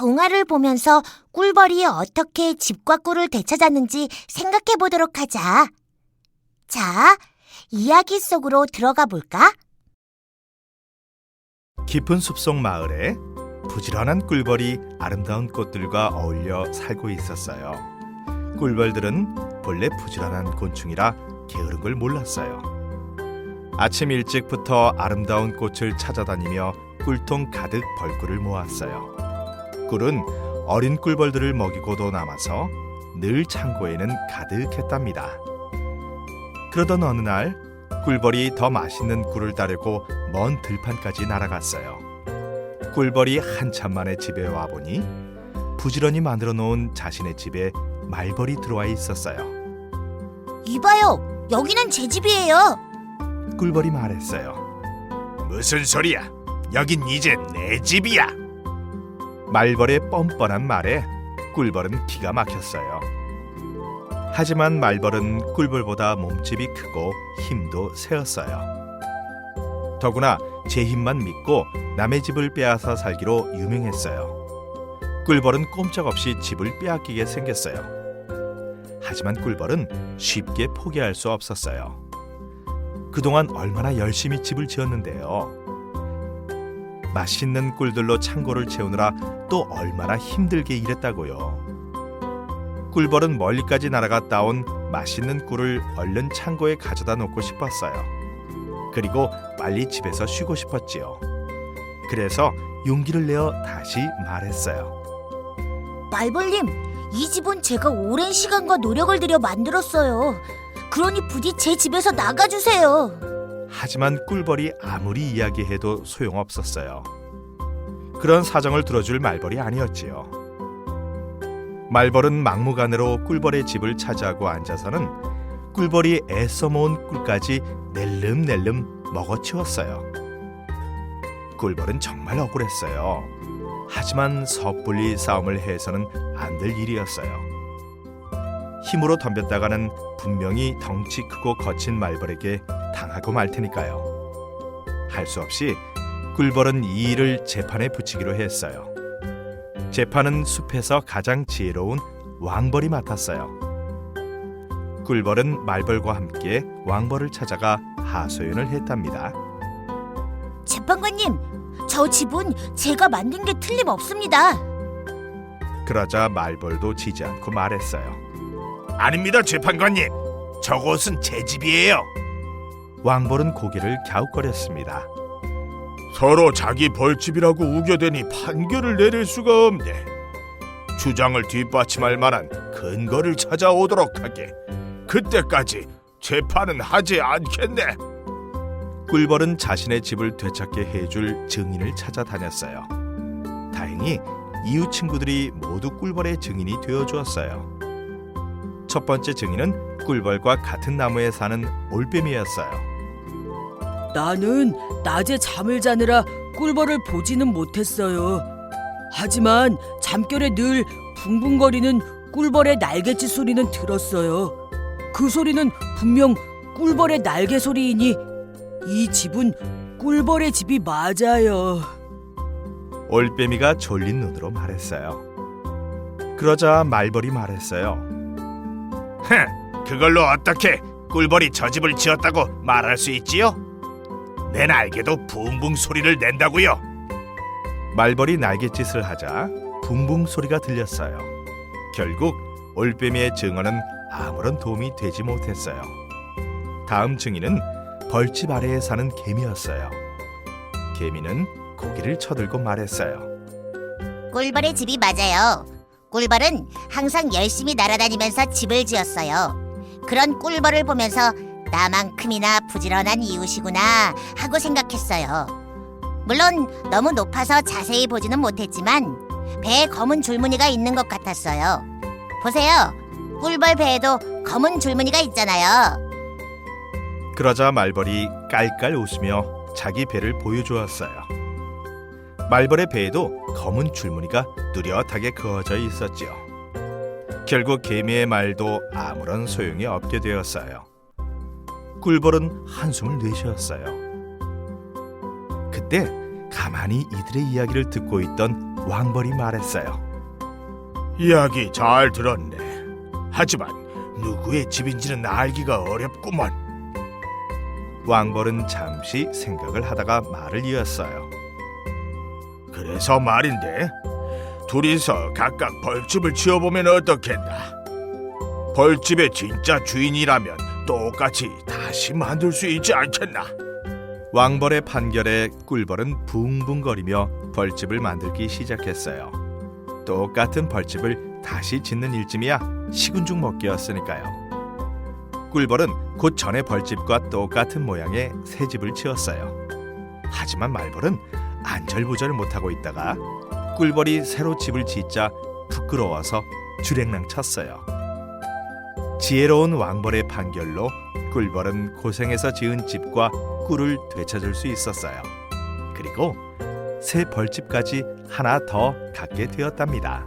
동화를 보면서 꿀벌이 어떻게 집과 꿀을 되찾았는지 생각해 보도록 하자. 자, 이야기 속으로 들어가 볼까? 깊은 숲속 마을에 부지런한 꿀벌이 아름다운 꽃들과 어울려 살고 있었어요. 꿀벌들은 본래 부지런한 곤충이라 게으른 걸 몰랐어요. 아침 일찍부터 아름다운 꽃을 찾아다니며 꿀통 가득 벌꿀을 모았어요. 꿀은 어린 꿀벌들을 먹이고도 남아서 늘 창고에는 가득했답니다. 그러던 어느 날 꿀벌이 더 맛있는 꿀을 따르고 먼 들판까지 날아갔어요. 꿀벌이 한참 만에 집에 와보니 부지런히 만들어 놓은 자신의 집에 말벌이 들어와 있었어요. 이봐요, 여기는 제 집이에요. 꿀벌이 말했어요. 무슨 소리야? 여긴 이제 내 집이야. 말벌의 뻔뻔한 말에 꿀벌은 기가 막혔어요. 하지만 말벌은 꿀벌보다 몸집이 크고 힘도 세었어요. 더구나 제 힘만 믿고 남의 집을 빼앗아 살기로 유명했어요. 꿀벌은 꼼짝없이 집을 빼앗기게 생겼어요. 하지만 꿀벌은 쉽게 포기할 수 없었어요. 그동안 얼마나 열심히 집을 지었는데요. 맛있는 꿀들로 창고를 채우느라 또 얼마나 힘들게 일했다고요. 꿀벌은 멀리까지 날아가 따온 맛있는 꿀을 얼른 창고에 가져다 놓고 싶었어요. 그리고 빨리 집에서 쉬고 싶었지요. 그래서 용기를 내어 다시 말했어요. 말벌님, 이 집은 제가 오랜 시간과 노력을 들여 만들었어요. 그러니 부디 제 집에서 나가주세요. 하지만 꿀벌이 아무리 이야기해도 소용없었어요. 그런 사정을 들어줄 말벌이 아니었지요. 말벌은 막무가내로 꿀벌의 집을 차지하고 앉아서는 꿀벌이 애써 모은 꿀까지 낼름낼름 먹어치웠어요. 꿀벌은 정말 억울했어요. 하지만 섣불리 싸움을 해서는 안 될 일이었어요. 힘으로 덤볐다가는 분명히 덩치 크고 거친 말벌에게 당하고 말 테니까요. 할 수 없이 꿀벌은 이 일을 재판에 붙이기로 했어요. 재판은 숲에서 가장 지혜로운 왕벌이 맡았어요. 꿀벌은 말벌과 함께 왕벌을 찾아가 하소연을 했답니다. 재판관님, 저 집은 제가 만든 게 틀림없습니다. 그러자 말벌도 지지 않고 말했어요. 아닙니다, 재판관님. 저곳은 제 집이에요. 왕벌은 고개를 갸웃거렸습니다. 서로 자기 벌집이라고 우겨대니 판결을 내릴 수가 없네. 주장을 뒷받침할 만한 근거를 찾아오도록 하게. 그때까지 재판은 하지 않겠네. 꿀벌은 자신의 집을 되찾게 해줄 증인을 찾아다녔어요. 다행히 이웃 친구들이 모두 꿀벌의 증인이 되어주었어요. 첫 번째 증인은 꿀벌과 같은 나무에 사는 올빼미였어요. 나는 낮에 잠을 자느라 꿀벌을 보지는 못했어요. 하지만 잠결에 늘 붕붕거리는 꿀벌의 날갯짓 소리는 들었어요. 그 소리는 분명 꿀벌의 날개 소리이니 이 집은 꿀벌의 집이 맞아요. 올빼미가 졸린 눈으로 말했어요. 그러자 말벌이 말했어요. 그걸로 어떻게 꿀벌이 저 집을 지었다고 말할 수 있지요? 내 날개도 붕붕 소리를 낸다고요. 말벌이 날갯짓을 하자 붕붕 소리가 들렸어요. 결국 올빼미의 증언은 아무런 도움이 되지 못했어요. 다음 증인은 벌집 아래에 사는 개미였어요. 개미는 고개를 쳐들고 말했어요. 꿀벌의 집이 맞아요. 꿀벌은 항상 열심히 날아다니면서 집을 지었어요. 그런 꿀벌을 보면서 나만큼이나 부지런한 이웃이구나 하고 생각했어요. 물론 너무 높아서 자세히 보지는 못했지만 배에 검은 줄무늬가 있는 것 같았어요. 보세요. 꿀벌 배에도 검은 줄무늬가 있잖아요. 그러자 말벌이 깔깔 웃으며 자기 배를 보여주었어요. 말벌의 배에도 검은 줄무늬가 뚜렷하게 그어져 있었지요. 결국 개미의 말도 아무런 소용이 없게 되었어요. 꿀벌은 한숨을 내쉬었어요. 그때 가만히 이들의 이야기를 듣고 있던 왕벌이 말했어요. 이야기 잘 들었네. 하지만 누구의 집인지는 알기가 어렵구먼. 왕벌은 잠시 생각을 하다가 말을 이었어요. 그래서 말인데 둘이서 각각 벌집을 지어보면 어떻겠나? 벌집의 진짜 주인이라면 똑같이 다시 만들 수 있지 않겠나? 왕벌의 판결에 꿀벌은 붕붕거리며 벌집을 만들기 시작했어요. 똑같은 벌집을 다시 짓는 일쯤이야 식은 죽 먹기였으니까요. 꿀벌은 곧 전에 벌집과 똑같은 모양의 새 집을 지었어요. 하지만 말벌은 안절부절 못하고 있다가 꿀벌이 새로 집을 짓자 부끄러워서 주랭랑 쳤어요. 지혜로운 왕벌의 판결로 꿀벌은 고생해서 지은 집과 꿀을 되찾을 수 있었어요. 그리고 새 벌집까지 하나 더 갖게 되었답니다.